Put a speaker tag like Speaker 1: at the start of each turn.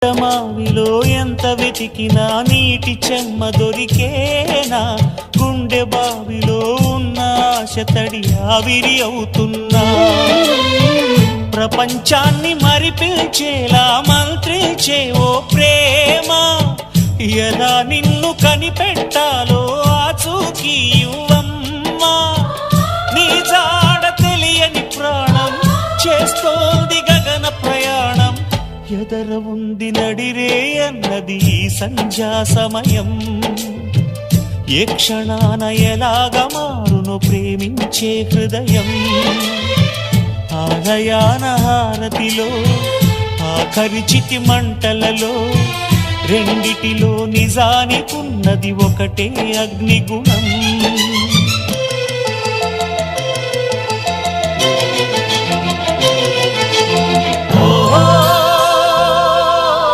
Speaker 1: మావిలో ఎంత వెతికినా నీటి చెమ్మ దొరికేనా, గుండె బావిలో ఉన్న ఆశ తడి ఆవిరి అవుతున్నా, ప్రపంచాన్ని మరిపించేలా మంత్రించే ఓ ప్రేమ, ఎలా నిన్ను కనిపెట్టాలో ఆచూకీ ఇవ్వమ్మా, నీ జాడ తెలియని ప్రాణం చేస్తోంది గగన ప్రయాణం, ఎదర ఉంది నడిరే అన్నది ఈ సంధ్యా సమయం, ఏ క్షణాన ఎలాగ మారును ప్రేమించే హృదయం, ఆలయాన హారతిలో ఆఖరి చితి మంటలలో రెండిటిలో నిజానికున్నది ఒకటే అగ్నిగుణం.